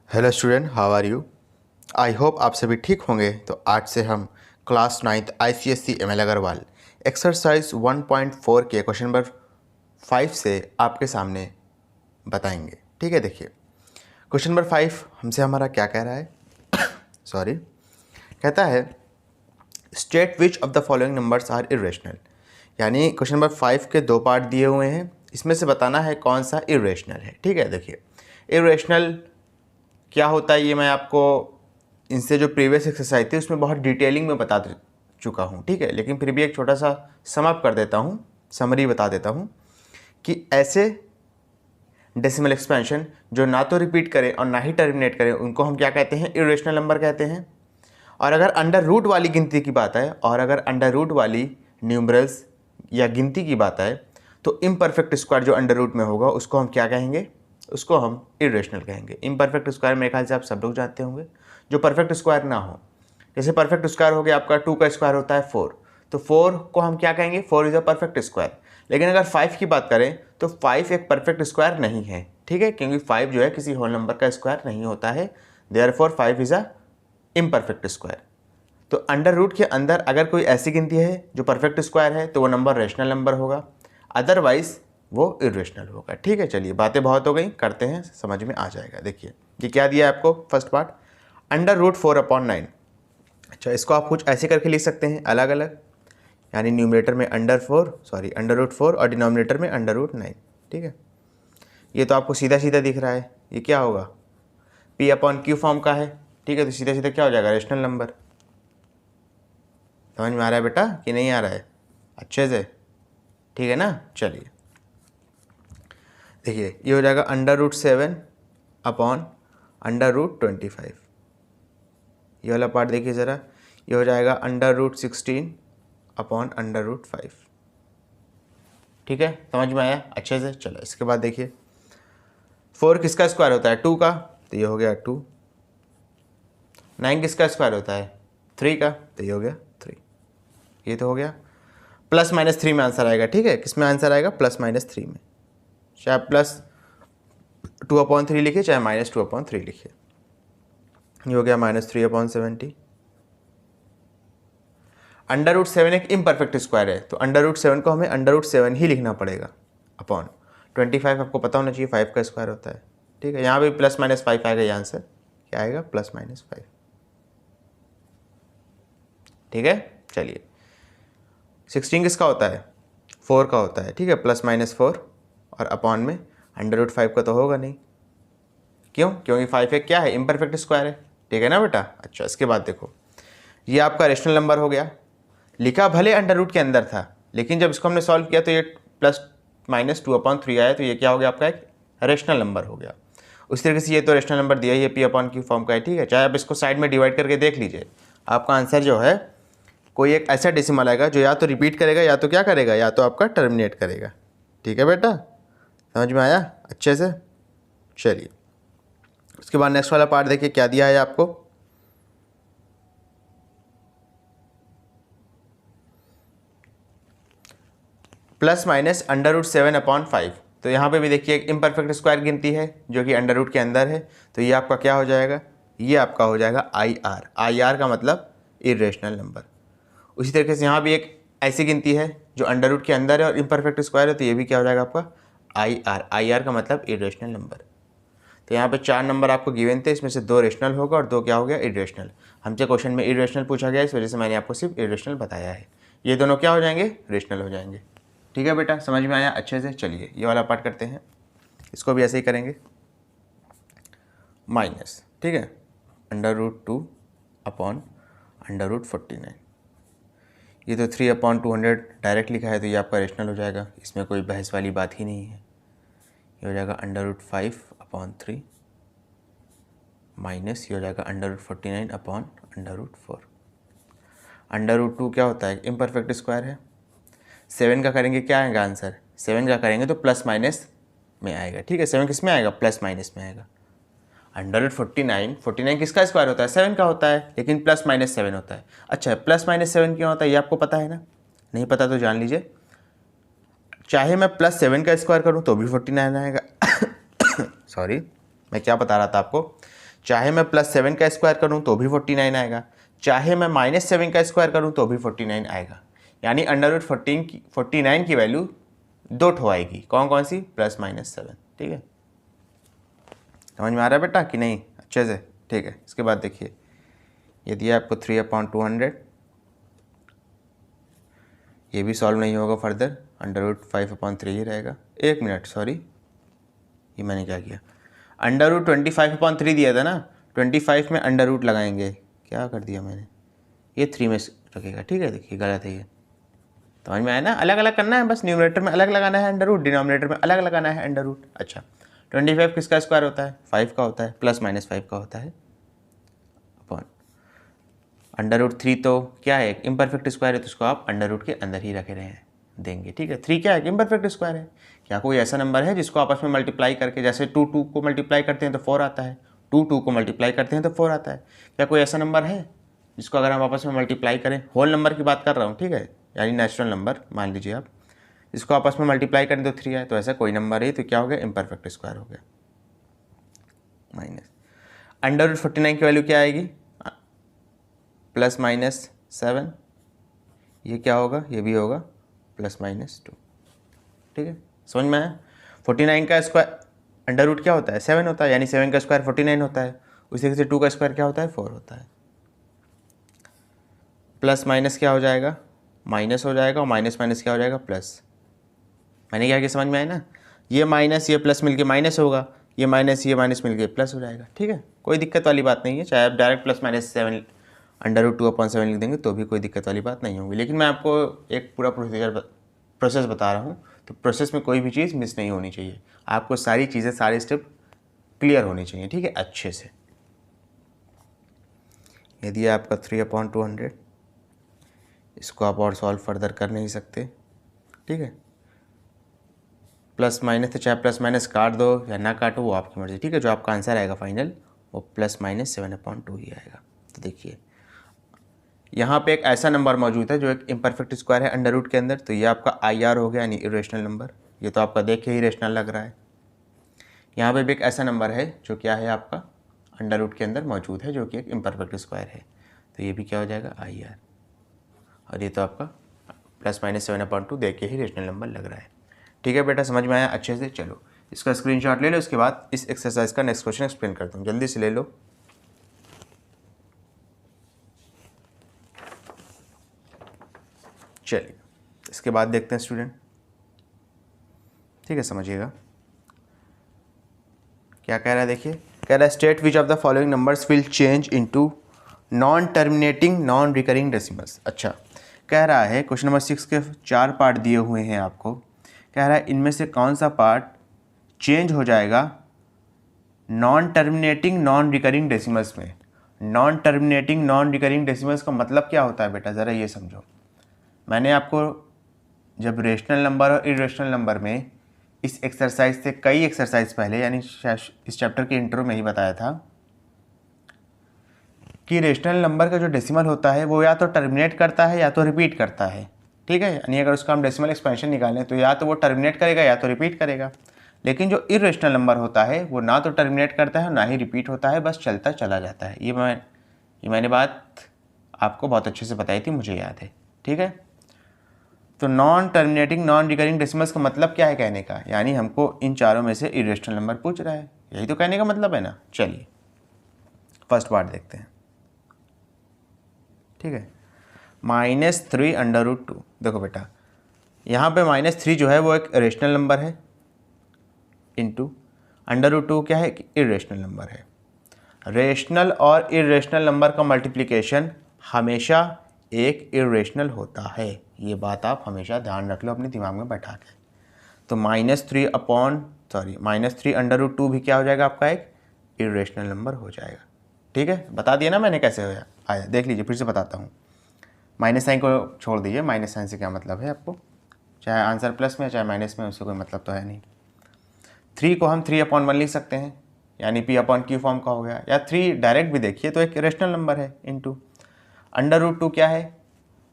Hello student, how are you. I hope आप सभी ठीक होंगे। तो आज से हम class 9th ICSE ML Agarwal exercise 1.4 के क्वेश्चन नंबर 5 से आपके सामने बताएंगे। ठीक है, देखिए क्वेश्चन नंबर 5 हमसे हमारा क्या कह रहा है सॉरी, कहता है state which of the following numbers are irrational. यानी क्वेश्चन नंबर 5 के दो पार्ट दिए हुए हैं, इसमें से बताना है कौन सा इरेशनल है। ठीक है, देखिए इरेशनल क्या होता है ये मैं आपको इनसे जो प्रीवियस एक्सरसाइज थी उसमें बहुत डिटेलिंग में बता चुका हूँ। ठीक है, लेकिन फिर भी एक छोटा सा समअप कर देता हूँ, समरी बता देता हूँ कि ऐसे डेसिमल एक्सपेंशन जो ना तो रिपीट करें और ना ही टर्मिनेट करें उनको हम क्या कहते हैं, इरेशनल नंबर कहते हैं। और अगर अंडर रूट वाली गिनती की बात है और अगर अंडर रूट वाली न्यूमरल्स या गिनती की बात है तो इम्परफेक्ट स्क्वायर जो अंडर रूट में होगा उसको हम क्या कहेंगे, उसको हम इरेशनल कहेंगे। इम्परफेक्ट स्क्वायर मेरे ख्याल से आप सब लोग जानते होंगे, जो परफेक्ट स्क्वायर ना हो। जैसे परफेक्ट स्क्वायर हो गया आपका 2 का स्क्वायर होता है 4, तो 4 को हम क्या कहेंगे, 4 इज अ परफेक्ट स्क्वायर। लेकिन अगर 5 की बात करें तो 5 एक परफेक्ट स्क्वायर नहीं है। ठीक है, क्योंकि 5 जो है किसी होल नंबर का स्क्वायर नहीं होता है, therefore 5 is a imperfect square. तो अंडर रूट के अंदर अगर कोई ऐसी गिनती है जो परफेक्ट स्क्वायर है तो वो नंबर रेशनल नंबर होगा, अदरवाइज वो इरेशनल होगा। ठीक है, चलिए बातें बहुत हो गई, करते हैं, समझ में आ जाएगा। देखिए ये क्या दिया है आपको, फर्स्ट पार्ट अंडर रूट 4/9। अच्छा, इसको आप कुछ ऐसे करके लिख सकते हैं अलग अलग, यानी न्यूमरेटर में अंडर रूट 4 और डिनोमिनेटर में अंडर रूट 9। ठीक है, ये तो आपको सीधा सीधा दिख रहा है, ये क्या होगा, P/Q फॉर्म का है। ठीक है, तो सीधा सीधा क्या हो जाएगा, रेशनल नंबर। समझ में आ रहा है बेटा कि नहीं आ रहा है अच्छे से, ठीक है ना। चलिए देखिए ये हो जाएगा अंडर रूट 7/√25। ये वाला पार्ट देखिए ज़रा, ये हो जाएगा अंडर रूट 16/√5। ठीक है, समझ में आया अच्छे से। चलो इसके बाद देखिए 4 किसका स्क्वायर होता है, 2 का, तो ये हो गया 2। 9 किसका स्क्वायर होता है, 3 का, तो ये हो गया 3। ये तो हो गया। प्लस माइनस 3 में आंसर आएगा। ठीक है, किस में आंसर आएगा, प्लस माइनस 3 में, चाहे प्लस 2/3 लिखिए चाहे माइनस 2/3 लिखिए। ये हो गया -3/70। अंडर रूट 7 एक इम्परफेक्ट स्क्वायर है, तो अंडर रूट 7 को हमें अंडर रूट 7 ही लिखना पड़ेगा अपॉन 25। आपको पता होना चाहिए 5 का स्क्वायर होता है। ठीक है, यहाँ भी प्लस माइनस 5 आएगा, ये आंसर क्या आएगा, प्लस माइनस 5। ठीक है, चलिए 16 किसका होता है, 4 का होता है। ठीक है, प्लस माइनस 4 और अपॉन में अंडर रूट 5 का तो होगा नहीं, क्यों, क्योंकि 5 एक क्या है, इम्परफेक्ट स्क्वायर है। ठीक है ना बेटा। अच्छा, इसके बाद देखो ये आपका रेशनल नंबर हो गया, लिखा भले अंडर रूट के अंदर था लेकिन जब इसको हमने सॉल्व किया तो ये प्लस माइनस 2/3 आया, तो ये क्या हो गया, आपका एक रेशनल नंबर हो गया। उस तरीके से ये तो रेशनल नंबर दिया, ये P/Q फॉर्म का है। ठीक है, चाहे आप इसको साइड में डिवाइड करके देख लीजिए, आपका आंसर जो है कोई एक ऐसा डेसिमल आएगा जो या तो रिपीट करेगा या तो क्या करेगा, या तो आपका टर्मिनेट करेगा। ठीक है बेटा, समझ में आया अच्छे से। चलिए उसके बाद नेक्स्ट वाला पार्ट देखिए क्या दिया है आपको, प्लस माइनस अंडर रूट 7/5। तो यहाँ पे भी देखिए एक इम्परफेक्ट स्क्वायर गिनती है जो कि अंडर रूट के अंदर है, तो ये आपका क्या हो जाएगा, ये आपका हो जाएगा आई आर का मतलब इरेशनल नंबर। उसी तरीके से यहाँ भी एक ऐसी गिनती है जो अंडर रूट के अंदर है और इम्परफेक्ट स्क्वायर है, तो ये भी क्या हो जाएगा आपका आई आर का मतलब इरेशनल नंबर। तो यहाँ पे 4 नंबर आपको गिवन थे, इसमें से 2 रेशनल होगा और 2 क्या हो गया, इरेशनल। हमसे क्वेश्चन में इरेशनल पूछा गया, इस वजह से मैंने आपको सिर्फ इरेशनल बताया है। ये दोनों क्या हो जाएंगे, रेशनल हो जाएंगे। ठीक है बेटा, समझ में आया अच्छे से। चलिए ये वाला पार्ट करते हैं, इसको भी ऐसे ही करेंगे, माइनस, ठीक है, अंडर रूट 2/√49। ये तो 3/200 डायरेक्ट लिखा है, तो ये आपका रेशनल हो जाएगा, इसमें कोई बहस वाली बात ही नहीं है। ये हो जाएगा अंडर रूट 5/3 माइनस ये हो जाएगा अंडर रूट 49/√4। अंडर रूट 2 क्या होता है, इम्परफेक्ट स्क्वायर है। 7 का करेंगे क्या आएगा आंसर, 7 का करेंगे तो प्लस माइनस में आएगा। ठीक है, 7 किस में आएगा, प्लस माइनस में आएगा। अंडर रूट 49 किसका स्क्वायर होता है, 7 का होता है, लेकिन प्लस माइनस 7 होता है। अच्छा, प्लस माइनस 7 क्यों होता है ये आपको पता है ना, नहीं पता तो जान लीजिए। चाहे मैं प्लस 7 का स्क्वायर करूँ तो भी 49 आएगा सॉरी, मैं क्या बता रहा था आपको, चाहे मैं +7 का स्क्वायर करूँ तो भी 49 आएगा, चाहे मैं -7 का स्क्वायर करूँ तो भी 49 आएगा। यानी √49 की वैल्यू 2 ठो आएगी। कौन कौन सी? +-7। ठीक है, समझ में आ रहा है बेटा कि नहीं अच्छे से? ठीक है, इसके बाद देखिए ये दिया आपको 3/200, ये भी सॉल्व नहीं होगा फर्दर, √5/3 ही रहेगा। 1 मिनट, सॉरी, ये मैंने क्या किया, √25/3 दिया था ना, 25 में अंडर लगाएंगे, क्या कर दिया मैंने, ये 3 में रखेगा। ठीक है, देखिए गलत है ये, समझ में आया ना? अलग अलग करना है, बस न्यूमरेटर में अलग लगाना है अंडर रूट, डिनोमिनेटर में अलग लगाना है अंडर रूट। अच्छा, 25 किसका स्क्वायर होता है? 5 का होता है, +-5 का होता है अपॉन √3 तो क्या है? इम्परफेक्ट स्क्वायर है, तो उसको आप अंडर रूट के अंदर ही रखे रहे देंगे। ठीक है, 3 क्या है? इम्परफेक्ट स्क्वायर है। क्या कोई ऐसा नंबर है जिसको आपस में मल्टीप्लाई करके, जैसे 2 को मल्टीप्लाई करते हैं तो 4 आता है, 2 को मल्टीप्लाई करते हैं तो 4 आता है? क्या कोई ऐसा नंबर है जिसको अगर हम आपस में मल्टीप्लाई करें, होल नंबर की बात कर रहा हूँ, ठीक है, यानी नेचुरल नंबर मान लीजिए आप, इसको आपस में मल्टीप्लाई करें तो 3 आए, तो ऐसा कोई नंबर है तो क्या हो गया? इम्परफेक्ट स्क्वायर हो गया। माइनस √49 की वैल्यू क्या आएगी? +-7, ये क्या होगा? ये भी होगा +-2। ठीक है, समझ में आया? 49 का स्क्वायर अंडर रूट क्या होता है? 7 होता है, यानी 7 का स्क्वायर 49 होता है। उसी तरीके से 2 का स्क्वायर क्या होता है? 4 होता है। प्लस माइनस क्या हो जाएगा? माइनस हो जाएगा, और माइनस माइनस क्या हो जाएगा? प्लस। मैंने क्या किया, समझ में आया ना? ये माइनस ये प्लस मिलके माइनस होगा, ये माइनस मिलके प्लस हो जाएगा। ठीक है, कोई दिक्कत वाली बात नहीं है, चाहे आप डायरेक्ट +-7 √2/7 लिख देंगे तो भी कोई दिक्कत वाली बात नहीं होगी। लेकिन मैं आपको एक पूरा प्रोसेस बता रहा हूँ, तो प्रोसेस में कोई भी चीज़ मिस नहीं होनी चाहिए, आपको सारी चीज़ें, सारे स्टेप क्लियर होनी चाहिए। ठीक है, अच्छे से। यदि आपका 3/200, इसको आप और सॉल्व फर्दर कर नहीं सकते। ठीक है, प्लस माइनस तो चाहे प्लस माइनस काट दो या ना काटो, वो आपकी मर्ज़ी। ठीक है, जो आपका आंसर आएगा फाइनल वो +-7/2 ही आएगा। तो देखिए यहाँ पे एक ऐसा नंबर मौजूद है जो एक इम्परफेक्ट स्क्वायर है अंडर रूट के अंदर, तो ये आपका IR हो गया, यानी इरेशनल नंबर। ये तो आपका देख के ही रेशनल लग रहा है। यहाँ पे भी एक ऐसा नंबर है जो क्या है, आपका अंडर रूट के अंदर मौजूद है, जो कि एक इम्परफेक्ट स्क्वायर है, तो ये भी क्या हो जाएगा? IR। और ये तो आपका +-7/2 देख के ही रेशनल नंबर लग रहा है। ठीक है बेटा, समझ में आया अच्छे से? चलो इसका स्क्रीनशॉट ले लो, उसके बाद इस एक्सरसाइज का नेक्स्ट क्वेश्चन एक्सप्लेन करता हूँ, जल्दी से ले लो। चलिए इसके बाद देखते हैं स्टूडेंट। ठीक है, समझिएगा क्या कह रहा है। देखिए, कह रहा है state which of the following numbers will change into non terminating non recurring decimals. अच्छा, कह रहा है क्वेश्चन नंबर 6 के 4 पार्ट दिए हुए हैं आपको। कह रहा है इनमें से कौन सा पार्ट चेंज हो जाएगा non terminating non recurring decimals में। Non terminating non recurring decimals का मतलब क्या होता है बेटा, ज़रा ये समझो। मैंने आपको जब रेशनल नंबर और इरेशनल नंबर में इस एक्सरसाइज से कई एक्सरसाइज पहले, यानी इस चैप्टर के इंट्रो में ही बताया था कि रेशनल नंबर का जो डेसिमल होता है वो या तो टर्मिनेट करता है या तो रिपीट करता है। ठीक है, यानी अगर उसका हम डेसिमल एक्सपेंशन निकालें तो या तो वो टर्मिनेट करेगा या तो रिपीट करेगा। लेकिन जो इरेशनल नंबर होता है वो ना तो टर्मिनेट करता है ना ही रिपीट होता है, बस चलता चला जाता है। ये मैंने बात आपको बहुत अच्छे से बताई थी, मुझे याद है। ठीक है, तो non terminating non recurring decimals का मतलब क्या है कहने का, यानी हमको इन चारों में से इरेशनल नंबर पूछ रहा है, यही तो कहने का मतलब है ना। चलिए फर्स्ट पार्ट देखते हैं। ठीक है, -3/√2। देखो बेटा, यहाँ पे -3 जो है वो एक रेशनल नंबर है, इंटू √2 क्या है, कि इरेशनल नंबर है। रेशनल और इरेशनल नंबर का मल्टीप्लिकेशन हमेशा एक इरेशनल होता है, ये बात आप हमेशा ध्यान रख लो अपने दिमाग में बैठा के। तो -3/√2 भी क्या हो जाएगा, आपका एक इरेशनल नंबर हो जाएगा। ठीक है, बता दिया ना मैंने कैसे होया आया, देख लीजिए फिर से बताता हूँ। माइनस साइन को छोड़ दीजिए, माइनस साइन से क्या मतलब है आपको, चाहे आंसर प्लस में चाहे माइनस में, उससे कोई मतलब तो है नहीं। 3 को हम 3/1 लिख सकते हैं, यानी P/Q फॉर्म का हो गया, या 3 डायरेक्ट भी देखिए तो एक रेशनल नंबर है, इंटू √2 क्या है,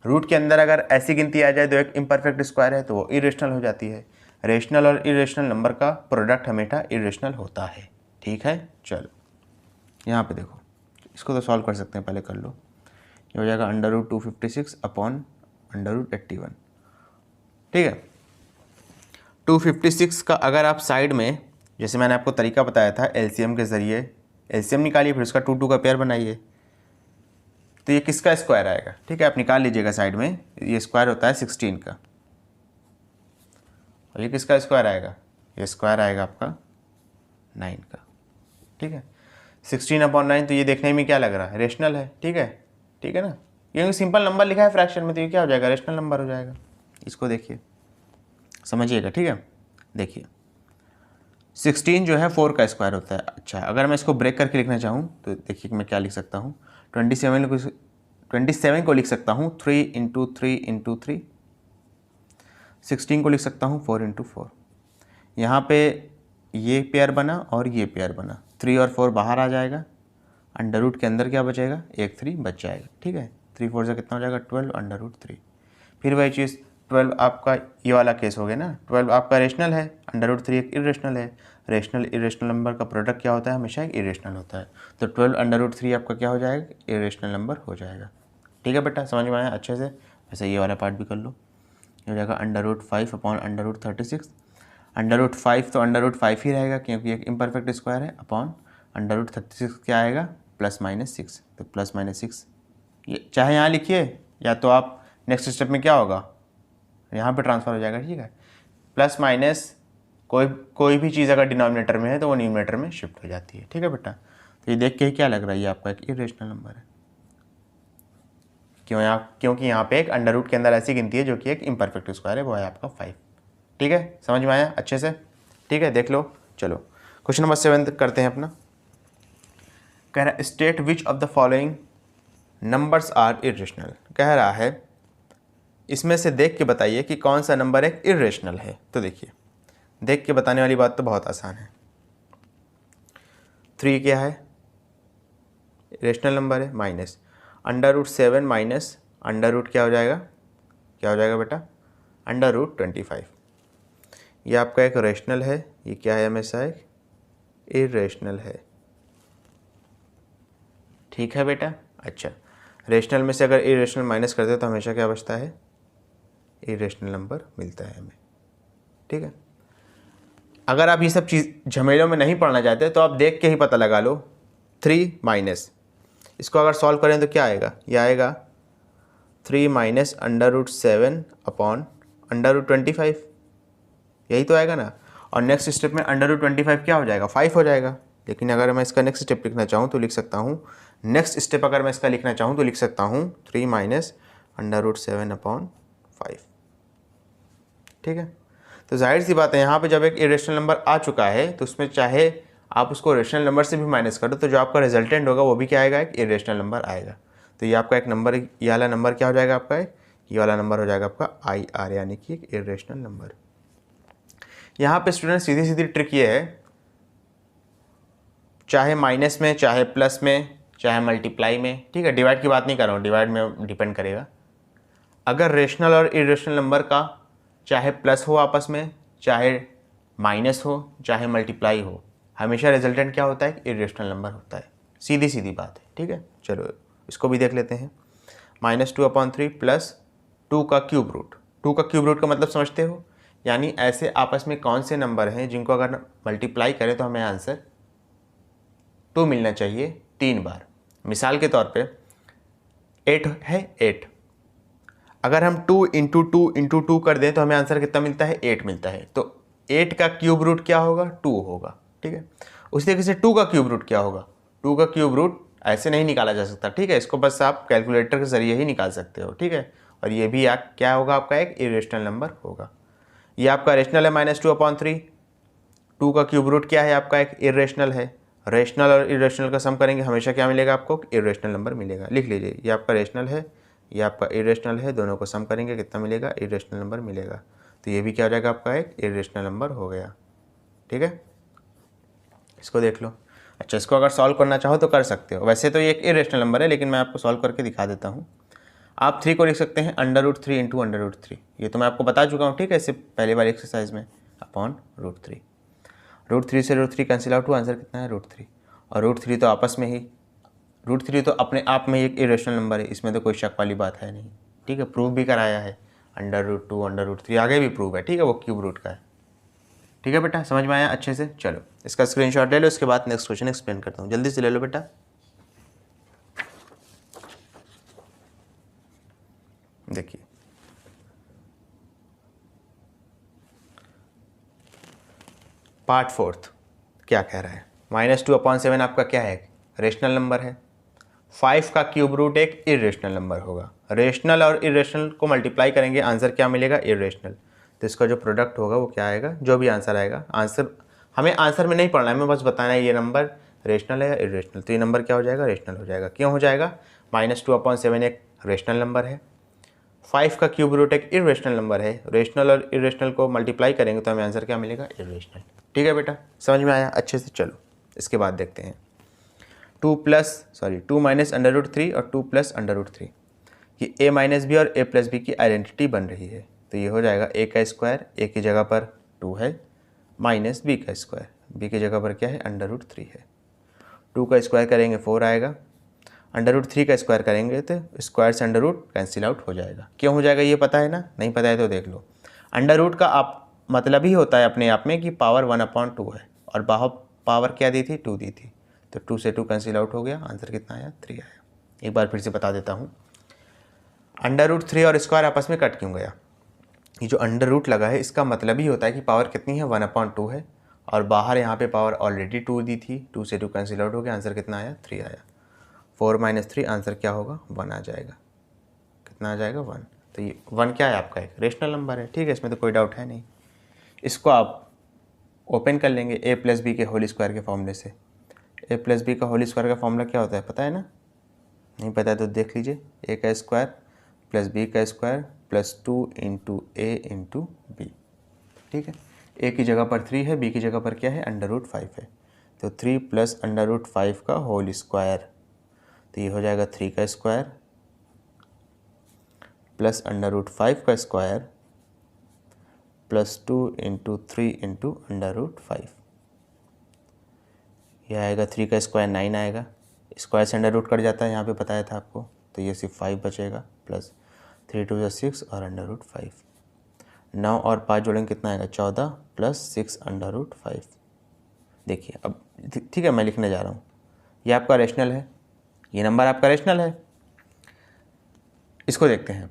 रूट के अंदर अगर ऐसी गिनती आ जाए तो एक इम्परफेक्ट स्क्वायर है तो वो इरेशनल हो जाती है। रेशनल और इरेशनल नंबर का प्रोडक्ट हमेशा इरेशनल होता है। ठीक है, चलो यहाँ पे देखो, इसको तो सॉल्व कर सकते हैं, पहले कर लो। ये हो जाएगा √256 अपॉन √81, ठीक है। 256 का अगर आप साइड में, जैसे मैंने आपको तरीका बताया था एलसीएम के ज़रिए, एलसीएम निकालिए फिर उसका 2 का पेयर बनाइए, तो ये किसका स्क्वायर आएगा, ठीक है, आप निकाल लीजिएगा साइड में। ये स्क्वायर होता है 16 का, और ये किसका स्क्वायर आएगा, ये स्क्वायर आएगा आपका 9 का, ठीक है। 16/9, तो ये देखने में क्या लग रहा है, रेशनल है, ठीक है ना। ये सिंपल नंबर लिखा है फ्रैक्शन में, तो ये क्या हो जाएगा, रेशनल नंबर हो जाएगा। इसको देखिए, समझिएगा, ठीक है। देखिए 16 जो है 4 का स्क्वायर होता है। अच्छा, अगर मैं इसको ब्रेक करके लिखना चाहूँ तो देखिए मैं क्या लिख सकता हूँ, 27 को लिख सकता हूँ 3 × 3 × 3, 16 को लिख सकता हूँ 4 × 4। यहाँ पे ये पेयर बना और ये पेयर बना, 3 और 4 बाहर आ जाएगा, अंडर रूट के अंदर क्या बचेगा, एक 3 बच जाएगा, ठीक है। 3 4 से कितना हो जाएगा, 12 √3। फिर वही चीज़ 12 आपका ये वाला केस हो गया ना, 12 आपका रेशनल है, √3 एक इरेशनल है। रेशनल इरेशनल नंबर का प्रोडक्ट क्या होता है, हमेशा एक इरेशनल होता है। तो 12 √3 आपका क्या हो जाएगा, इरेशनल नंबर हो जाएगा, ठीक है बेटा, समझ में आया अच्छे से। वैसे ये वाला पार्ट भी कर लो, ये हो जाएगा √5 अपॉन √36। √5 तो √5 ही रहेगा क्योंकि एक इम्परफेक्ट स्क्वायर है, अपॉन √36 क्या आएगा, +-6, तो +-6 ये चाहे यहाँ लिखिए या तो आप नेक्स्ट स्टेप में क्या होगा, यहाँ पे ट्रांसफ़र हो जाएगा, ठीक है। प्लस माइनस कोई भी चीज़ अगर डिनोमिनेटर में है तो वो न्यूमरेटर में शिफ्ट हो जाती है, ठीक है बेटा। तो ये देख के ही क्या लग रहा है, ये आपका एक इरेशनल नंबर है, क्योंकि यहाँ पे एक अंडर रूट के अंदर ऐसी गिनती है जो कि एक इम्परफेक्ट स्क्वायर है, वो है आपका 5, ठीक है। समझ में आया अच्छे से, ठीक है, देख लो। चलो क्वेश्चन नंबर 7 करते हैं अपना। कह रहा है state which of the following numbers are irrational. कह रहा है इसमें से देख के बताइए कि कौन सा नंबर एक इरेशनल है। तो देखिए, देख के बताने वाली बात तो बहुत आसान है। 3 क्या है, रेशनल नंबर है, माइनस √7 माइनस अंडर क्या हो जाएगा, क्या हो जाएगा बेटा, √25। ये आपका एक रेशनल है, ये क्या है, हमेशा एक इरेशनल है, ठीक है बेटा। अच्छा, रेशनल में से अगर इरेशनल माइनस करते हैं तो हमेशा क्या बचता है, इरेशनल नंबर मिलता है हमें, ठीक है। अगर आप ये सब चीज़ झमेलों में नहीं पढ़ना चाहते तो आप देख के ही पता लगा लो। 3 माइनस, इसको अगर सॉल्व करें तो क्या आएगा, ये आएगा 3 माइनस √7 अपॉन √25, यही तो आएगा ना। और नेक्स्ट स्टेप में √25 क्या हो जाएगा, 5 हो जाएगा। लेकिन अगर मैं इसका नेक्स्ट स्टेप लिखना चाहूँ तो लिख सकता हूँ, नेक्स्ट स्टेप अगर मैं इसका लिखना चाहूँ तो लिख सकता हूँ 3 माइनस √7 अपॉन 5, ठीक है। तो जाहिर सी बात है, यहाँ पे जब एक इरेशनल नंबर आ चुका है तो उसमें चाहे आप उसको रेशनल नंबर से भी माइनस करो तो जो आपका रिजल्टेंट होगा वो भी क्या आएगा, एक इरेशनल नंबर आएगा। तो ये आपका एक नंबर, ये वाला नंबर क्या हो जाएगा आपका, ये वाला नंबर हो जाएगा आपका IR, यानी कि एक इरेशनल नंबर। यहाँ पे स्टूडेंट सीधी सीधी ट्रिक ये है, चाहे माइनस में, चाहे प्लस में, चाहे मल्टीप्लाई में, ठीक है, डिवाइड की बात नहीं कर रहा हूँ, डिवाइड में डिपेंड करेगा। अगर रेशनल और इरेशनल नंबर का चाहे प्लस हो आपस में, चाहे माइनस हो, चाहे मल्टीप्लाई हो, हमेशा रिजल्टेंट क्या होता है, इरेशनल नंबर होता है। सीधी सीधी बात है, ठीक है। चलो इसको भी देख लेते हैं। -2/3 प्लस 2 का क्यूब रूट। 2 का क्यूब रूट का मतलब समझते हो, यानी ऐसे आपस में कौन से नंबर हैं जिनको अगर मल्टीप्लाई करें तो हमें आंसर 2 मिलना चाहिए 3 बार। मिसाल के तौर पे 8 है, 8 अगर हम 2 × 2 × 2 कर दें तो हमें आंसर कितना मिलता है, 8 मिलता है। तो 8 का क्यूब रूट क्या होगा, 2 होगा, ठीक है। उसी तरीके से 2 का क्यूब रूट क्या होगा, 2 का क्यूब रूट ऐसे नहीं निकाला जा सकता, ठीक है। इसको बस आप कैलकुलेटर के जरिए ही निकाल सकते हो, ठीक है। और ये भी क्या होगा, आपका एक इरेशनल नंबर होगा। ये आपका रेशनल है -2/3, 2 का क्यूब रूट क्या है आपका, एक इरेशनल है। रेशनल और इरेशनल का सम करेंगे हमेशा क्या मिलेगा आपको, इरेशनल नंबर मिलेगा। लिख लीजिए, ये आपका रेशनल है, ये आपका इरेशनल है, दोनों को सम करेंगे कितना मिलेगा, इरेशनल नंबर मिलेगा। तो ये भी क्या हो जाएगा आपका, एक इरेशनल नंबर हो गया, ठीक है। इसको देख लो। अच्छा, इसको अगर सॉल्व करना चाहो तो कर सकते हो। वैसे तो ये एक इरेशनल नंबर है, लेकिन मैं आपको सॉल्व करके दिखा देता हूँ। आप 3 को लिख सकते हैं √3 × √3, ये तो मैं आपको बता चुका हूँ, ठीक है, इससे पहले वाली एक्सरसाइज में, अपॉन √3। √3 से √3 कैंसिल आउट हुआ, आंसर कितना है, √3। और रूट 3 तो आपस में ही, रूट 3 तो अपने आप में ही एक इरेशनल नंबर है, इसमें तो कोई शक वाली बात है नहीं। ठीक है, प्रूव भी कराया है, √2 √3 आगे भी प्रूव है। ठीक है, वो क्यूब रूट का है। ठीक है बेटा, समझ में आया अच्छे से। चलो इसका स्क्रीनशॉट ले लो, इसके बाद नेक्स्ट क्वेश्चन एक्सप्लेन करता हूँ, जल्दी से ले लो बेटा। देखिए पार्ट 4 क्या कह रहा है, -2/7 आपका क्या है, रेशनल नंबर है। 5 का क्यूब रूट एक इरेशनल नंबर होगा। रेशनल और इरेशनल को मल्टीप्लाई करेंगे, आंसर क्या मिलेगा, इरेशनल। तो इसका जो प्रोडक्ट होगा वो क्या आएगा, जो भी आंसर आएगा, आंसर हमें आंसर में नहीं पढ़ना है, हमें बस बताना है ये नंबर रेशनल है या इरेशनल। तो ये नंबर क्या हो जाएगा, रेशनल हो जाएगा। क्यों हो जाएगा, -2/7 एक रेशनल नंबर है, 5 का क्यूब रूट एक इरेशनल नंबर है। रेशनल और इरेशनल को मल्टीप्लाई करेंगे तो हमें आंसर क्या मिलेगा, इरेशनल। ठीक है बेटा, समझ में आया अच्छे से। चलो इसके बाद देखते हैं 2 माइनस √3 और 2 प्लस √3, ये a-b और a+b की आइडेंटिटी बन रही है। तो ये हो जाएगा a का स्क्वायर, a की जगह पर 2 है, माइनस b का स्क्वायर, b की जगह पर क्या है, √3 है। 2 का स्क्वायर करेंगे 4 आएगा, √3 का स्क्वायर करेंगे तो स्क्वायर से अंडर रूट कैंसिल आउट हो जाएगा। क्यों हो जाएगा ये पता है ना, नहीं पता है तो देख लो। अंडर रूट का आप मतलब ही होता है अपने आप में कि पावर 1/2 है, और बाहर पावर क्या दी थी, 2 दी थी, तो 2 से 2 कैंसिल आउट हो गया, आंसर कितना आया, 3 आया। एक बार फिर से बता देता हूँ, √3 और स्क्वायर आपस में कट क्यों गया, ये जो अंडर रूट लगा है इसका मतलब ही होता है कि पावर कितनी है, 1/2 है, और बाहर यहाँ पे पावर ऑलरेडी 2 दी थी, 2 से 2 कैंसिल आउट हो गया, आंसर कितना आया, 3 आया। 4 - 3 आंसर क्या होगा, 1 आ जाएगा। कितना आ जाएगा, 1। तो ये 1 क्या है आपका, एक रेशनल नंबर है। ठीक है, इसमें तो कोई डाउट है नहीं। इसको आप ओपन कर लेंगे a+b के होल स्क्वायर के फॉर्मूले से। a+b का होल स्क्वायर का फॉर्मूला क्या होता है पता है ना, नहीं पता है तो देख लीजिए, a का स्क्वायर प्लस b का स्क्वायर प्लस 2 × a × b। ठीक है, a की जगह पर 3 है, b की जगह पर क्या है, √5 है, तो 3 प्लस √5 का होल स्क्वायर, तो ये हो जाएगा 3 का स्क्वायर प्लस √5 का स्क्वायर प्लस 2 × 3 × √5। यह आएगा 3 का स्क्वायर 9 आएगा, स्क्वायर से अंडर रूट कट जाता है, यहाँ पे बताया था आपको, तो ये सिर्फ 5 बचेगा, प्लस 3 × 2 = 6 और √5। 9 और 5 जोड़ेंगे कितना आएगा, 14 प्लस 6 √5। देखिए अब ठीक है, मैं लिखने जा रहा हूँ, ये आपका रेशनल है, ये नंबर आपका रेशनल है। इसको देखते हैं,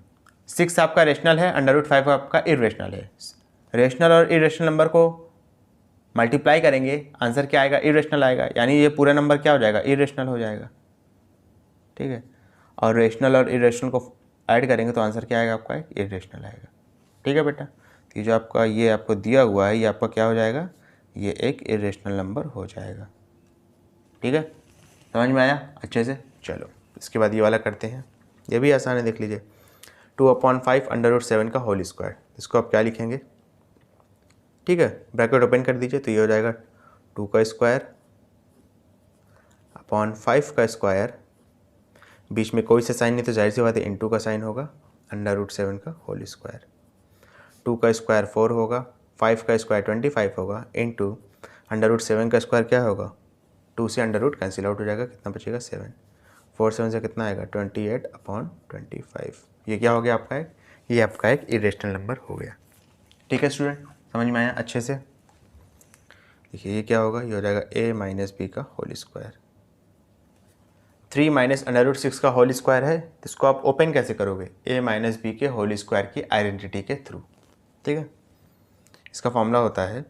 6 आपका रेशनल है, √5 आपका इरेशनल है। रेशनल और इरेशनल नंबर को मल्टीप्लाई करेंगे, आंसर क्या आएगा, इरेशनल आएगा, यानी ये पूरा नंबर क्या हो जाएगा, इरेशनल हो जाएगा। ठीक है, और रेशनल और इरेशनल को ऐड करेंगे तो आंसर क्या आएगा आपका, एक इरेशनल आएगा। ठीक है बेटा, तो ये जो आपका ये आपको दिया हुआ है ये आपका क्या हो जाएगा, ये एक इरेशनल नंबर हो जाएगा। ठीक है, समझ में आया अच्छे से। चलो इसके बाद ये वाला करते हैं, ये भी आसान है, देख लीजिए 2/5 √7 का होल स्क्वायर, इसको आप क्या लिखेंगे, ठीक है, ब्रैकेट ओपन कर दीजिए, तो ये हो जाएगा 2 का स्क्वायर अपॉन 5 का स्क्वायर, बीच में कोई सा साइन नहीं तो जाहिर सी बात है × का साइन होगा, √7 का होल स्क्वायर। 2 का स्क्वायर 4 होगा, 5 का स्क्वायर 25 होगा, इंटू √7 का स्क्वायर क्या होगा, 2 से अंडर रूट कैंसिल आउट हो जाएगा, कितना बचेगा, 7। 4 7 से कितना आएगा, 28/25। ये क्या हो गया आपका एक, ये आपका एक इरेशनल नंबर हो गया। ठीक है स्टूडेंट, समझ में आया अच्छे से। देखिए ये क्या होगा, ये हो जाएगा a - b का होल स्क्वायर। 3 माइनस √6 का होल स्क्वायर है, तो इसको आप ओपन कैसे करोगे, a - b के होल स्क्वायर की आइडेंटिटी के थ्रू। ठीक है, इसका फॉर्मूला होता है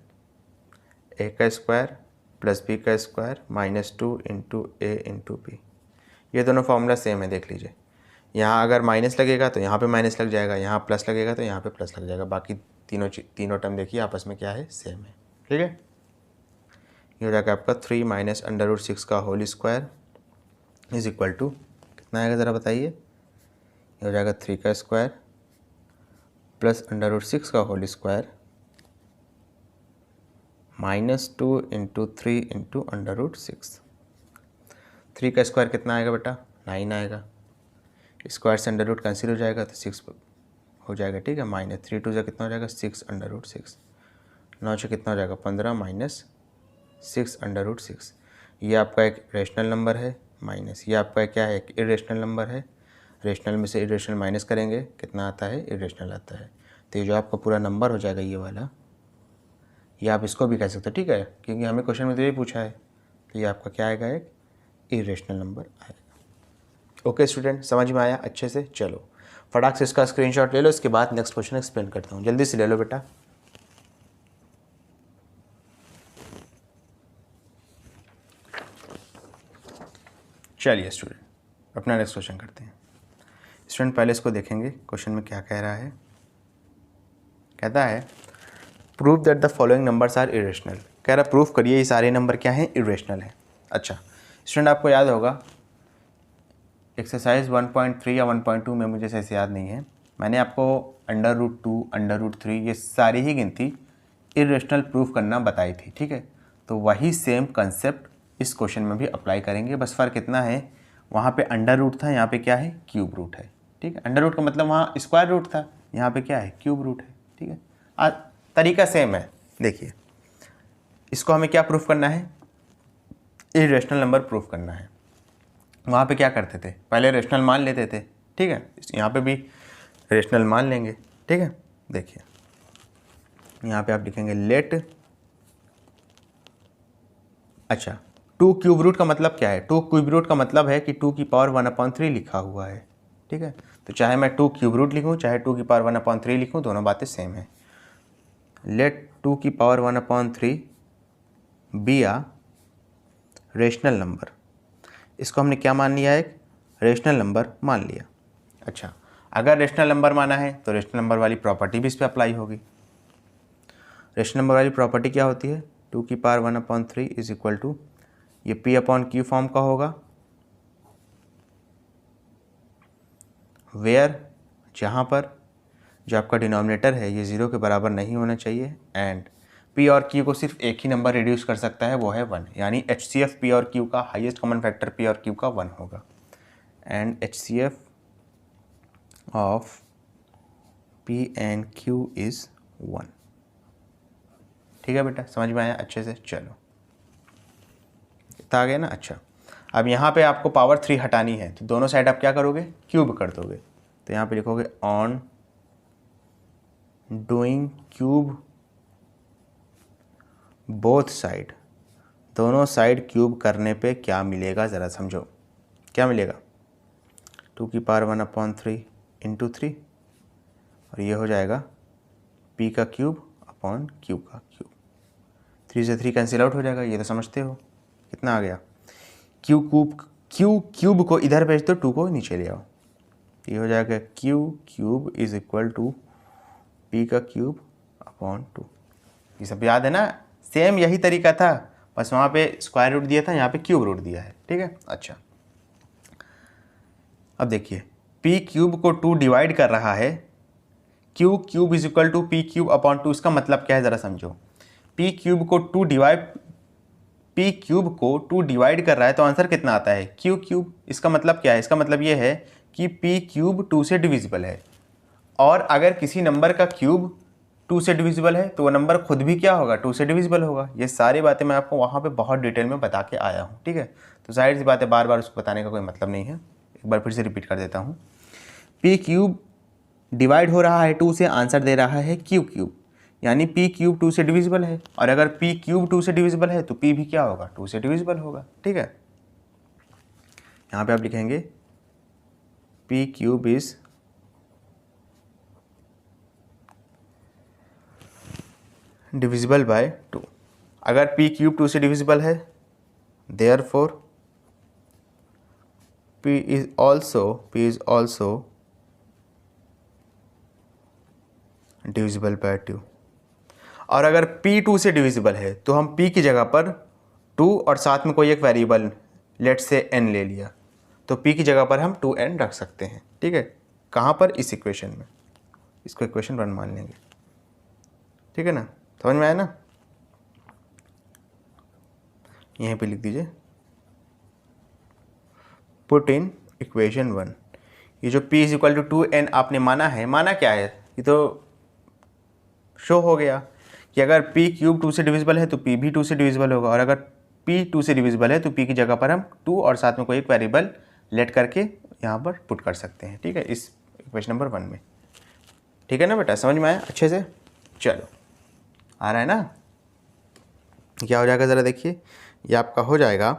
a का स्क्वायर प्लस b का स्क्वायर -2 × a × b। ये दोनों फार्मूला सेम है, देख लीजिए, यहाँ अगर माइनस लगेगा तो यहाँ पे माइनस लग जाएगा, यहाँ प्लस लगेगा तो यहाँ पे प्लस लग जाएगा, बाकी तीनों टर्म देखिए आपस में क्या है, सेम है। ठीक है, ये हो जाएगा आपका 3 माइनस √6 का whole square is equal to कितना आएगा ज़रा बताइए, ये हो जाएगा 3 का स्क्वायर प्लस √6 का होल स्क्वायर -2 × 3 × √6। 3 का स्क्वायर कितना आएगा बेटा, 9 आएगा, स्क्वायर से अंडर रूट कैंसिल हो जाएगा तो 6 हो जाएगा। ठीक है, -3 × 2 से कितना हो जाएगा, 6 √6। 9 से कितना हो जाएगा, 15 - 6 √6। ये आपका एक रेशनल नंबर है माइनस ये आपका क्या है, एक इरेशनल नंबर है। रेशनल में से इरेशनल माइनस करेंगे कितना आता है, इरेशनल आता है। तो ये जो आपका पूरा नंबर हो जाएगा ये वाला, ये आप इसको भी कह सकते हो, ठीक है, क्योंकि हमें क्वेश्चन में तो यही पूछा है। तो ये आपका क्या आएगा, एक इरेशनल नंबर आएगा। ओके स्टूडेंट, समझ में आया अच्छे से। चलो फटाक से इसका स्क्रीनशॉट ले लो, इसके बाद नेक्स्ट क्वेश्चन एक्सप्लेन करता हूँ। जल्दी से ले लो बेटा। चलिए स्टूडेंट अपना नेक्स्ट क्वेश्चन करते हैं। स्टूडेंट पहले इसको देखेंगे क्वेश्चन में क्या कह रहा है। कहता है prove that the following numbers are irrational. कह रहा प्रूफ करिए ये सारे नंबर क्या हैं, इरेशनल हैं। अच्छा स्टूडेंट आपको याद होगा एक्सरसाइज 1.3 या 1.2 में, मुझे ऐसे याद नहीं है, मैंने आपको √2 √3 ये सारी ही गिनती इरेशनल प्रूफ करना बताई थी, ठीक है। तो वही सेम कंसेप्ट इस क्वेश्चन में भी अप्लाई करेंगे। बस फ़र्क इतना है, वहाँ पे अंडर रूट था, यहाँ पे क्या है, क्यूब रूट है, ठीक है। अंडर रूट का मतलब वहाँ स्क्वायर रूट था, यहाँ पे क्या है, क्यूब रूट है, ठीक है। तरीका सेम है। देखिए इसको हमें क्या प्रूफ करना है, इरेशनल नंबर प्रूफ करना है। वहाँ पे क्या करते थे, पहले रेशनल मान लेते थे, ठीक है। यहाँ पे भी रेशनल मान लेंगे, ठीक है। देखिए यहाँ पे आप लिखेंगे लेट, अच्छा 2 क्यूब रूट का मतलब क्या है, 2 क्यूब रूट का मतलब है कि 2 की पावर 1/3 लिखा हुआ है, ठीक है। तो चाहे मैं 2 क्यूब रूट लिखूँ चाहे 2 की पावर 1/3 लिखूँ, दोनों बातें सेम है। लेट 2 की power 1/3 B a rational number. इसको हमने क्या मान लिया, एक रेशनल नंबर मान लिया। अच्छा अगर रेशनल नंबर माना है तो रेशनल नंबर वाली प्रॉपर्टी भी इस पर अप्लाई होगी। रेशनल नंबर वाली प्रॉपर्टी क्या होती है, 2 की पावर 1/3 इज इक्वल टू, ये P/Q फॉर्म का होगा, वेयर जहाँ पर जो आपका डिनोमिनेटर है ये 0 के बराबर नहीं होना चाहिए, एंड P और Q को सिर्फ एक ही नंबर रिड्यूस कर सकता है, वो है 1, यानी HCF P और Q का हाईएस्ट कॉमन फैक्टर P और Q का 1 होगा, and HCF of P and Q is 1। ठीक है बेटा, समझ में आया अच्छे से। चलो इतना आ गया ना। अच्छा अब यहाँ पे आपको पावर 3 हटानी है, तो दोनों साइड आप क्या करोगे, क्यूब कर दोगे। तो यहाँ पे लिखोगे on doing cube both side, दोनों साइड क्यूब करने पे क्या मिलेगा ज़रा समझो, क्या मिलेगा, 2 की पावर 1/3 इंटू 3, और ये हो जाएगा P का क्यूब अपॉन Q का क्यूब। 3 से 3 कैंसिल आउट हो जाएगा, ये तो समझते हो। कितना आ गया, Q क्यूब को इधर भेज दो, 2 को नीचे ले आओ, ये हो जाएगा Q cube is equal to P का क्यूब अपॉन 2। ये सब याद है ना, सेम यही तरीका था, बस वहाँ पे स्क्वायर रूट दिया था, यहाँ पे क्यूब रूट दिया है, ठीक है। अच्छा अब देखिए P क्यूब को 2 डिवाइड कर रहा है, Q cube is equal to P cube upon 2, इसका मतलब क्या है ज़रा समझो। P क्यूब को 2 डिवाइड कर रहा है, तो आंसर कितना आता है, Q क्यूब। इसका मतलब क्या है, इसका मतलब ये है कि P क्यूब 2 से डिविजिबल है, और अगर किसी नंबर का क्यूब 2 से डिविजिबल है तो वो नंबर खुद भी क्या होगा, 2 से डिविजिबल होगा। ये सारी बातें मैं आपको वहाँ पे बहुत डिटेल में बता के आया हूँ, ठीक है। तो जाहिर सी बात है, बार बार उसको बताने का कोई मतलब नहीं है, एक बार फिर से रिपीट कर देता हूँ। P क्यूब डिवाइड हो रहा है 2 से, आंसर दे रहा है Q क्यूब, यानी P क्यूब 2 से डिविजिबल है, और अगर P क्यूब 2 से डिविजिबल है तो P भी क्या होगा, 2 से डिविजिबल होगा, ठीक है। यहाँ पे आप लिखेंगे P cube is divisible bye 2। अगर P क्यूब 2 से डिविजिबल है, therefore P is also divisible by 2। और अगर P 2 से डिविजिबल है तो हम P की जगह पर 2 और साथ में कोई एक वेरिएबल लेट से n ले लिया, तो P की जगह पर हम 2n रख सकते हैं, ठीक है। कहाँ पर, इस इक्वेशन में, इसको इक्वेशन 1 मान लेंगे, ठीक है ना। समझ में आया ना, यहीं पे लिख दीजिए पुट इन इक्वेशन 1। ये जो P is equal to 2n आपने माना है, माना क्या है, ये तो शो हो गया कि अगर P क्यूब 2 से डिविजिबल है तो P भी 2 से डिविजिबल होगा, और अगर P 2 से डिविजिबल है तो P की जगह पर हम 2 और साथ में कोई एक वेरिएबल लेट करके यहाँ पर पुट कर सकते हैं, ठीक है, इस इक्वेशन नंबर 1 में। ठीक है ना बेटा, समझ में आया अच्छे से? चलो, आ रहा है ना? क्या हो जाएगा ज़रा देखिए, ये आपका हो जाएगा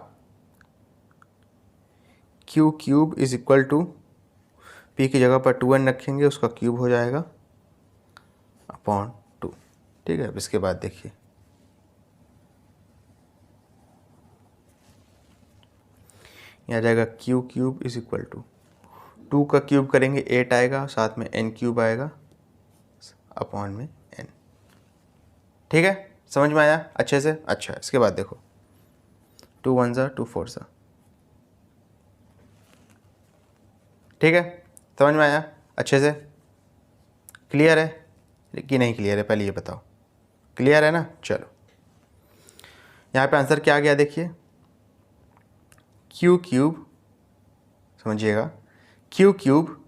Q cube is equal to P की जगह पर 2n रखेंगे, उसका क्यूब हो जाएगा अपॉन 2। ठीक है, अब इसके बाद देखिए यहाँ आ जाएगा Q cube is equal to 2 का क्यूब करेंगे 8 आएगा, साथ में n क्यूब आएगा अपॉन में n। ठीक है, समझ में आया अच्छे से? अच्छा, इसके बाद देखो 2 1 ज़ा 2 4 ज़ा। ठीक है, समझ में आया अच्छे से? क्लियर है कि नहीं क्लियर है, पहले ये बताओ। क्लियर है ना? चलो, यहाँ पे आंसर क्या आ गया देखिए, क्यू क्यूब, समझिएगा, क्यू क्यूब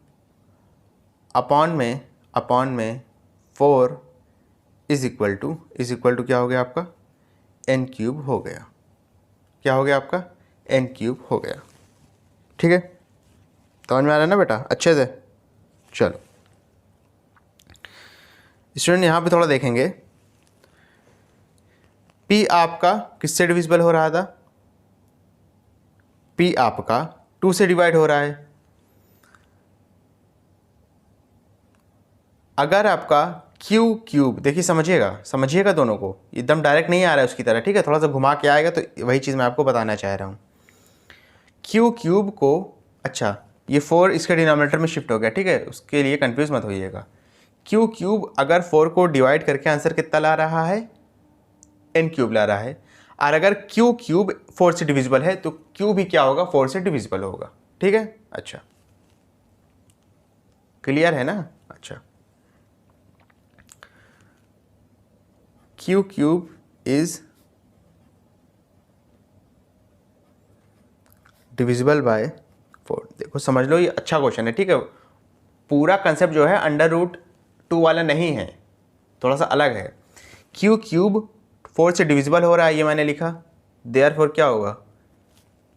अपॉन में 4 इज इक्वल टू क्या हो गया आपका, n क्यूब हो गया। क्या हो गया आपका? n क्यूब हो गया। ठीक है, समझ में आ रहा है ना बेटा अच्छे से? चलो स्टूडेंट, यहाँ पे थोड़ा देखेंगे, P आपका किससे डिविजिबल हो रहा था? P आपका 2 से डिवाइड हो रहा है। अगर आपका क्यू क्यूब, देखिए समझिएगा दोनों को, एकदम डायरेक्ट नहीं आ रहा है उसकी तरह, ठीक है, थोड़ा सा घुमा के आएगा, तो वही चीज़ मैं आपको बताना चाह रहा हूँ। क्यू क्यूब को, अच्छा ये 4 इसके डिनोमिनेटर में शिफ्ट हो गया, ठीक है, उसके लिए कंफ्यूज मत होइएगा। क्यू क्यूब अगर 4 को डिवाइड करके आंसर कितना ला रहा है? n क्यूब ला रहा है। और अगर क्यू क्यूब 4 से डिविजिबल है तो क्यू भी क्या होगा? 4 से डिविजिबल होगा। ठीक है, अच्छा, क्लियर है ना? अच्छा, Q cube is divisible by 4। देखो समझ लो, ये अच्छा क्वेश्चन है, ठीक है, पूरा कंसेप्ट जो है √2 वाला नहीं है, थोड़ा सा अलग है। क्यू क्यूब 4 से डिविजिबल हो रहा है, ये मैंने लिखा, देयरफॉर क्या होगा?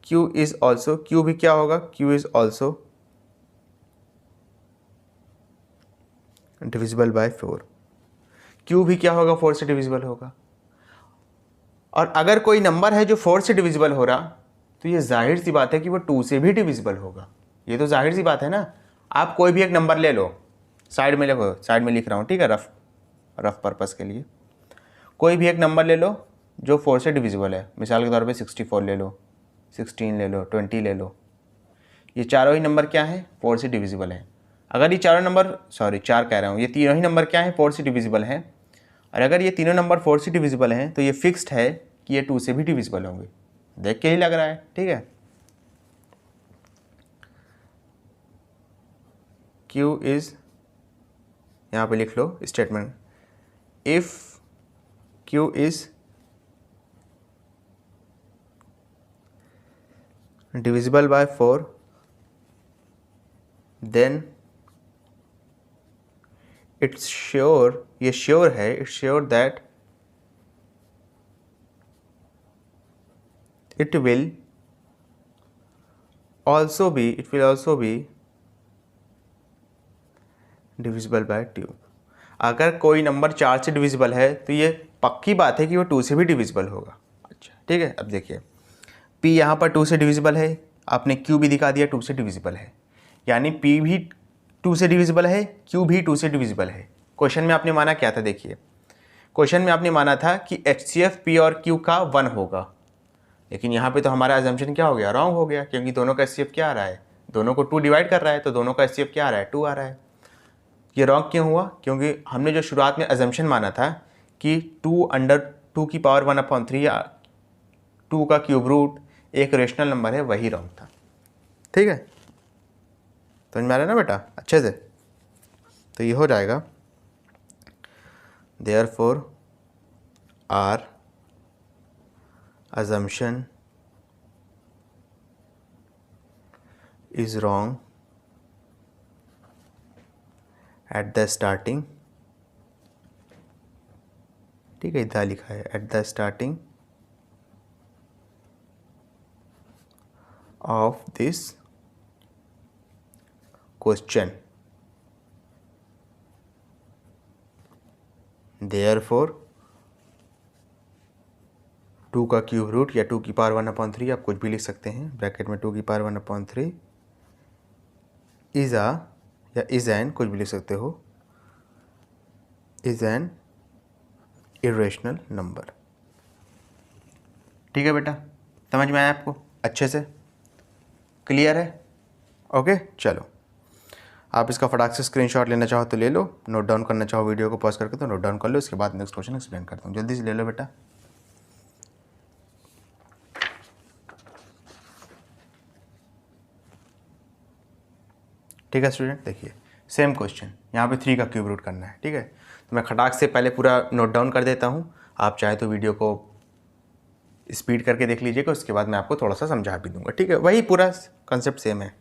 क्यू इज ऑल्सो, क्यू भी क्या होगा? Q is also divisible by 4। Q भी क्या होगा? 4 से डिविजिबल होगा। और अगर कोई नंबर है जो 4 से डिविजिबल हो रहा, तो ये जाहिर सी बात है कि वो 2 से भी डिविजिबल होगा। ये तो जाहिर सी बात है ना। आप कोई भी एक नंबर ले लो, साइड में लिख रहा हूँ, ठीक है, रफ पर्पस के लिए। कोई भी एक नंबर ले लो जो 4 से डिविजिबल है, मिसाल के तौर पे 64 ले लो, 16 ले लो, 20 ले लो। ये चारों ही नंबर क्या है? 4 से डिविजिबल है। अगर ये चारों नंबर, सॉरी 4 कह रहा हूँ, ये तीनों ही नंबर क्या है? 4 से डिविजिबल हैं। और अगर ये तीनों नंबर 4 से डिविजिबल हैं तो ये फिक्स्ड है कि ये 2 से भी डिविजिबल होंगे। देख के ही लग रहा है, ठीक है। Q इज, यहाँ पे लिख लो statement, if Q is divisible by 4 then it's sure, ये श्योर है, it's sure that it will also be divisible by 2। अगर कोई नंबर 4 से डिविजिबल है तो ये पक्की बात है कि वो 2 से भी डिविजिबल होगा। अच्छा, ठीक है, अब देखिए P यहाँ पर 2 से डिविजिबल है, आपने Q भी दिखा दिया 2 से डिविजिबल है, यानी P भी 2 से डिविजिबल है, Q भी 2 से डिविजिबल है। क्वेश्चन में आपने माना क्या था? देखिए, क्वेश्चन में आपने माना था कि HCF P और Q का 1 होगा, लेकिन यहाँ पे तो हमारा अजम्पशन क्या हो गया? रॉन्ग हो गया, क्योंकि दोनों का HCF क्या आ रहा है? दोनों को 2 डिवाइड कर रहा है, तो दोनों का HCF क्या आ रहा है? 2 आ रहा है। ये रॉन्ग क्यों हुआ? क्योंकि हमने जो शुरुआत में अजम्पशन माना था कि 2 की पावर 1/3 या 2 का क्यूब रूट एक रेशनल नंबर है, वही रॉन्ग था। ठीक है, समझ में आ रहा है ना बेटा अच्छे से? तो ये हो जाएगा therefore our assumption is wrong at the starting। ठीक है, इधर लिखा है at the starting of this question. Therefore 2 का क्यूब रूट या 2 की पावर 1/3 आप कुछ भी लिख सकते हैं, ब्रैकेट में 2 की पावर 1/3 इज आ या इज एन कुछ भी लिख सकते हो, इज एन इरेशनल नंबर। ठीक है बेटा, समझ में आया आपको अच्छे से, क्लियर है? ओके चलो, आप इसका फटाक से स्क्रीनशॉट लेना चाहो तो ले लो, नोट डाउन करना चाहो वीडियो को पॉज करके तो नोट डाउन कर लो, उसके बाद नेक्स्ट क्वेश्चन एक्सप्लेन करता हूँ। जल्दी से ले लो बेटा। ठीक है स्टूडेंट, देखिए सेम क्वेश्चन, यहाँ पे 3 का क्यूब रूट करना है। ठीक है, तो मैं खटाक से पहले पूरा नोट डाउन कर देता हूँ, आप चाहे तो वीडियो को स्पीड करके देख लीजिएगा, उसके बाद मैं आपको थोड़ा सा समझा भी दूंगा। ठीक है, वही पूरा कंसेप्ट सेम है।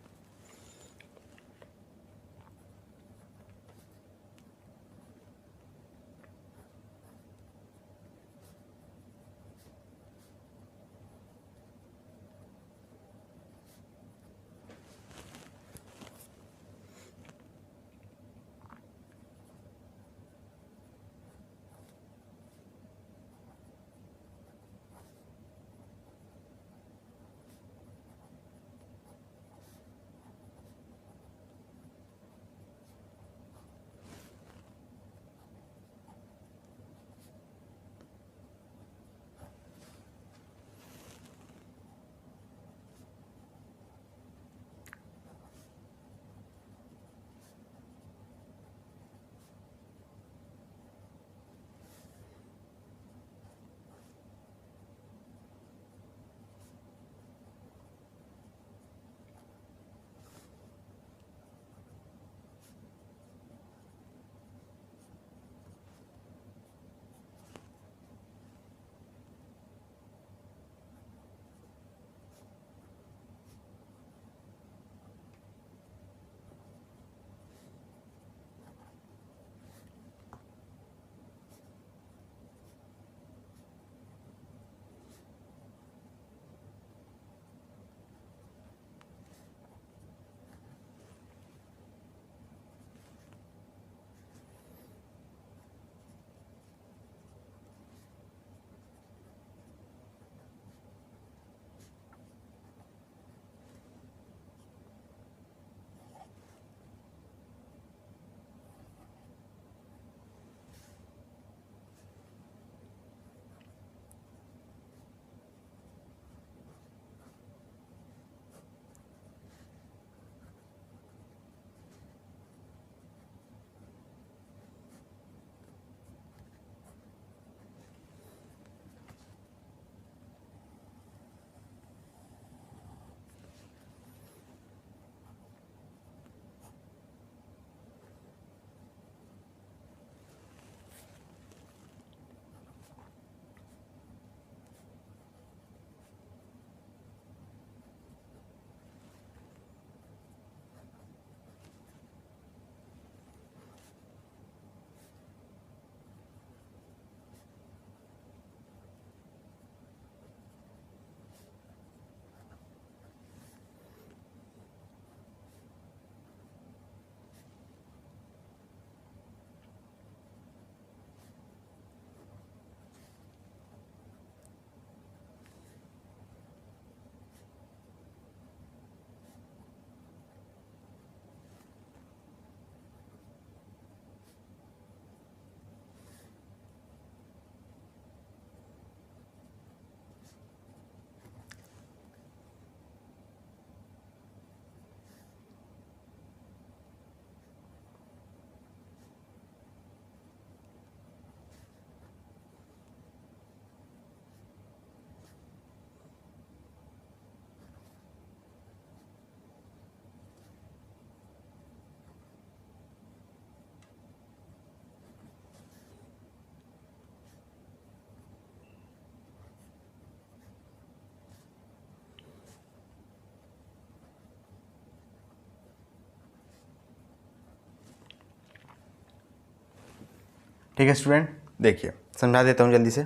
ठीक है स्टूडेंट, देखिए समझा देता हूँ जल्दी से।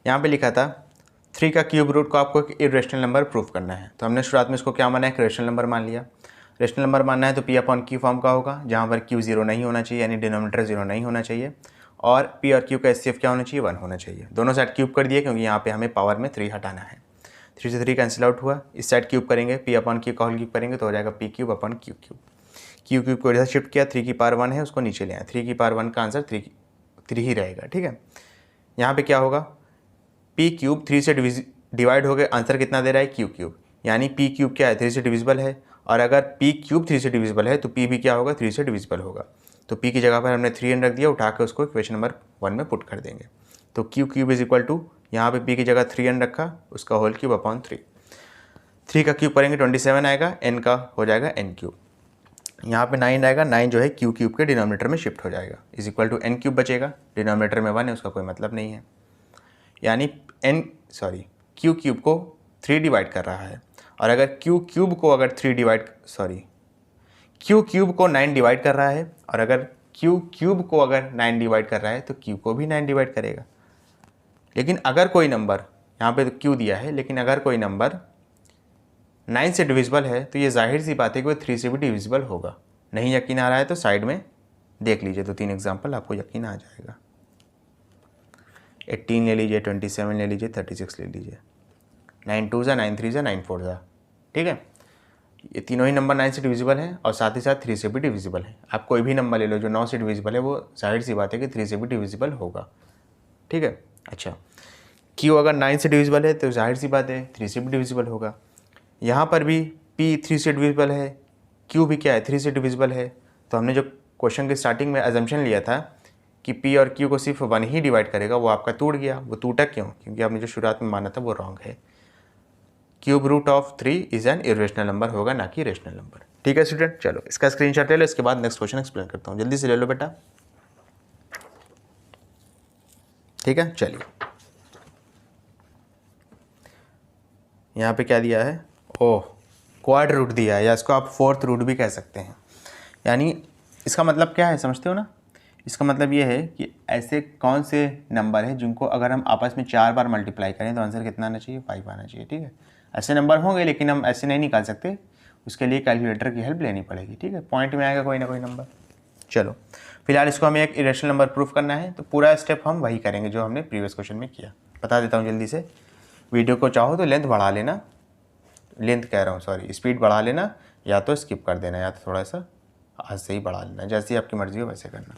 यहाँ पे लिखा था 3 का क्यूब रूट को आपको एक इरेशनल नंबर प्रूव करना है। तो हमने शुरुआत में इसको क्या माना है, एक रेशनल नंबर मान लिया। रेशनल नंबर मानना है तो पी अपॉन क्यू फॉर्म का होगा, जहाँ पर क्यू जीरो नहीं होना चाहिए, यानी डिनोमिनेटर जीरो नहीं होना चाहिए, और पी और क्यू का एचसीएफ क्या होना चाहिए, 1 होना चाहिए। दोनों साइड क्यूब कर दिए क्योंकि यहाँ पे हमें पावर में 3 हटाना है। 3 से 3 कैंसिल आउट हुआ, इस साइड क्यूब करेंगे, पी अपॉन क्यू का होल क्यूब करेंगे तो हो जाएगा P cube upon Q cube. Q cube को इधर शिफ्ट किया, 3 की पावर 1 है उसको नीचे ले आए, 3 की पावर 1 का आंसर 3 ही रहेगा। ठीक है, यहाँ पे क्या होगा, पी क्यूब 3 से डिवाइड हो गए, आंसर कितना दे रहा है, क्यू क्यूब, यानी पी क्यूब क्या है, 3 से डिविजिबल है, और अगर पी क्यूब 3 से डिविजिबल है तो पी भी क्या होगा, 3 से डिविजिबल होगा। तो पी की जगह पर हमने 3n रख दिया, उठा के उसको इक्वेशन नंबर 1 में पुट कर देंगे। तो Q cube is equal to, यहाँ पे पी की जगह 3n रखा, उसका होल क्यूब अपॉन 3। 3 का क्यूब करेंगे 27 आएगा, n का हो जाएगा n क्यूब। यहाँ पे 9 आएगा, 9 जो है क्यू क्यूब के डिनोमिनेटर में शिफ्ट हो जाएगा, is equal to n cube बचेगा, डिनोमिनेटर में 1 है उसका कोई मतलब नहीं है, यानी क्यू क्यूब को 3 डिवाइड कर रहा है, और अगर क्यू क्यूब को अगर 9 डिवाइड कर रहा है, और अगर क्यू क्यूब को अगर 9 डिवाइड कर रहा है तो क्यू को भी 9 डिवाइड करेगा। लेकिन अगर कोई नंबर, यहाँ पे तो क्यू दिया है, लेकिन अगर कोई नंबर 9 से डिविजिबल है तो ये जाहिर सी बात है कि वो 3 से भी डिविजिबल होगा। नहीं यकीन आ रहा है तो साइड में देख लीजिए, 2-3 एग्जाम्पल आपको यकीन आ जाएगा। 18 ले लीजिए, 27 ले लीजिए, 36 ले लीजिए, 9 2 जा 9 3 जा 9 4 जा। ठीक है, ये तीनों ही नंबर 9 से डिविजिबल है और साथ ही साथ 3 से भी डिविजिबल है। आप कोई भी नंबर ले लो जो 9 से डिविजिबल है, वो जाहिर सी बात है कि 3 से भी डिविजिबल होगा। ठीक है, अच्छा, क्यू अगर 9 से डिविजिबल है तो जाहिर सी बात है 3 से भी डिविजिबल होगा। यहाँ पर भी पी 3 से डिविजिबल है, क्यू भी क्या है, 3 से डिविजिबल है। तो हमने जो क्वेश्चन के स्टार्टिंग में अजम्पशन लिया था कि पी और क्यू को सिर्फ 1 ही डिवाइड करेगा, वो आपका टूट गया। वो टूटा क्यों, क्योंकि आपने जो शुरुआत में माना था वो रॉन्ग है। Cube root of 3 is an irrational number होगा, ना कि रेशनल नंबर। ठीक है स्टूडेंट, चलो इसका स्क्रीनशॉट ले लो, इसके बाद नेक्स्ट क्वेश्चन एक्सप्लेन करता हूँ, जल्दी से ले लो बेटा। ठीक है, चलिए यहाँ पे क्या दिया है, ओह क्वाड रूट दिया है, या इसको आप फोर्थ रूट भी कह सकते हैं। यानी इसका मतलब क्या है, समझते हो ना? इसका मतलब ये है कि ऐसे कौन से नंबर है जिनको अगर हम आपस में 4 बार मल्टीप्लाई करें तो आंसर कितना आना चाहिए, 5 आना चाहिए। ठीक है, ऐसे नंबर होंगे लेकिन हम ऐसे नहीं निकाल सकते, उसके लिए कैलकुलेटर की हेल्प लेनी पड़ेगी। ठीक है, पॉइंट में आएगा कोई ना कोई नंबर। चलो फिलहाल इसको हमें एक इरेशनल नंबर प्रूफ करना है, तो पूरा स्टेप हम वही करेंगे जो हमने प्रीवियस क्वेश्चन में किया। बता देता हूँ जल्दी से, वीडियो को चाहो तो लेंथ बढ़ा लेना, लेंथ कह रहा हूँ सॉरी, स्पीड बढ़ा लेना, या तो स्किप कर देना, या तो थोड़ा सा आज से ही बढ़ा लेना, जैसी आपकी मर्जी हो वैसे करना।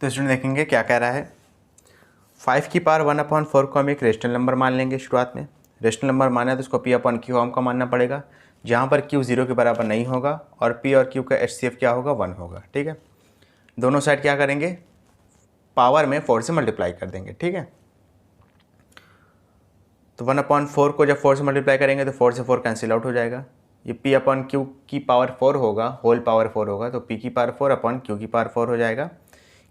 तो स्टूडेंट देखेंगे क्या कह रहा है। 5 की पावर 1/4 को हम एक रेशनल नंबर मान लेंगे। शुरुआत में रेशनल नंबर माना है तो उसको P/Q हम का मानना पड़ेगा, जहाँ पर Q 0 के बराबर नहीं होगा और P और Q का HCF क्या होगा 1 होगा। ठीक है, दोनों साइड क्या करेंगे, पावर में 4 से मल्टीप्लाई कर देंगे। ठीक है, तो 1/4 को जब 4 से मल्टीप्लाई करेंगे तो 4 से 4 कैंसिल आउट हो जाएगा। ये P/Q की पावर 4 होगा, होल पावर 4 होगा, तो P की पावर 4 अपॉन Q की पावर 4 हो जाएगा।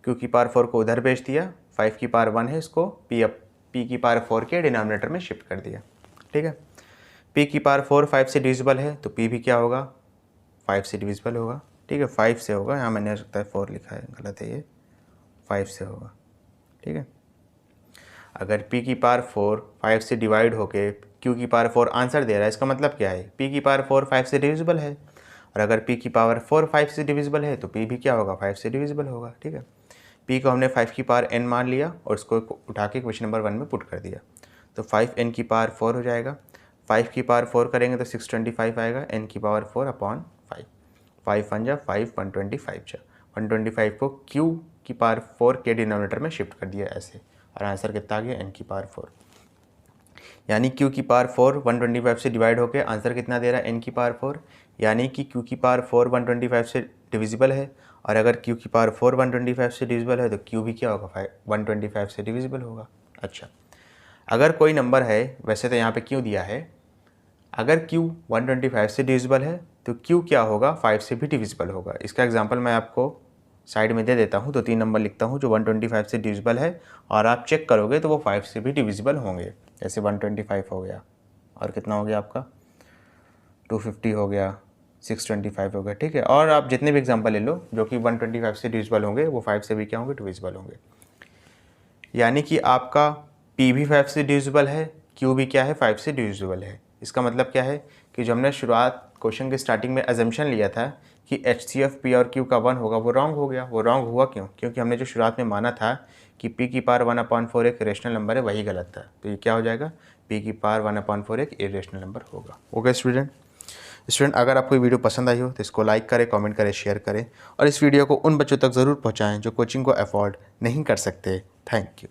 Q की पावर 4 को उधर भेज दिया, 5 की पावर 1 है, इसको P की पावर 4 के डिनोमिनेटर में शिफ्ट कर दिया। ठीक है, P की पावर 4 5 से डिविजिबल है तो P भी क्या होगा 5 से डिविजिबल होगा। ठीक है, 5 से होगा, यहाँ मैंने सकता है 4 लिखा है, गलत है ये, 5 से होगा। ठीक है, अगर P की पावर 4 5 से डिवाइड होके Q की पावर 4 आंसर दे रहा है, इसका मतलब क्या है, P की पावर 4 5 से डिविजिबल है, और अगर P की पावर 4 5 से डिविजिबल है तो P भी क्या होगा 5 से डिविजिबल होगा। ठीक है, P को हमने 5 की पावर n मान लिया और इसको उठा के क्वेश्चन नंबर 1 में पुट कर दिया, तो 5n की पावर 4 हो जाएगा। 5 की पावर 4 करेंगे तो 625 आएगा, n की पावर 4 अपॉन 5, 5 1 जा 5, 125 जा 125 को Q की पावर 4 के डिनोमिनेटर में शिफ्ट कर दिया ऐसे, और आंसर कितना आ गया n की पावर 4, यानी Q की पावर 4 125 से डिवाइड होकर आंसर कितना दे रहा है n की पावर 4, यानी कि Q की पावर 4 125 से डिविजिबल है, और अगर Q की पावर 4 125 से डिविजिबल है तो Q भी क्या होगा 125 से डिविजिबल होगा। अच्छा, अगर कोई नंबर है, वैसे तो यहाँ पे Q दिया है, अगर Q 125 से डिविजिबल है तो Q क्या होगा 5 से भी डिविजिबल होगा। इसका एग्जांपल मैं आपको साइड में दे देता हूँ, तो 3 नंबर लिखता हूँ जो 125 से डिविजिबल है, और आप चेक करोगे तो वो 5 से भी डिविजिबल होंगे। जैसे 125 हो गया, और कितना हो गया आपका 250 हो गया, 625 हो गया। ठीक है, और आप जितने भी एग्जाम्पल ले लो जो कि 125 से डिविजिबल होंगे वो 5 से भी क्या होंगे डिविजिबल होंगे, यानी कि आपका P भी 5 से डिविजिबल है, Q भी क्या है 5 से डिविजिबल है। इसका मतलब क्या है कि जो हमने शुरुआत क्वेश्चन के स्टार्टिंग में अजम्पशन लिया था कि HCF P और Q का 1 होगा, वो रॉन्ग हो गया। वो रॉन्ग हुआ क्यों, क्योंकि हमने जो शुरुआत में माना था कि P की पावर 1/4 एक रेशनल नंबर है, वही गलत था। तो ये क्या हो जाएगा, P की पावर 1/4 एक इरेशनल नंबर होगा। ओके स्टूडेंट, अगर आपको ये वीडियो पसंद आई हो तो इसको लाइक करें, कमेंट करें, शेयर करें, और इस वीडियो को उन बच्चों तक ज़रूर पहुँचाएँ जो कोचिंग को अफोर्ड नहीं कर सकते। Thank you.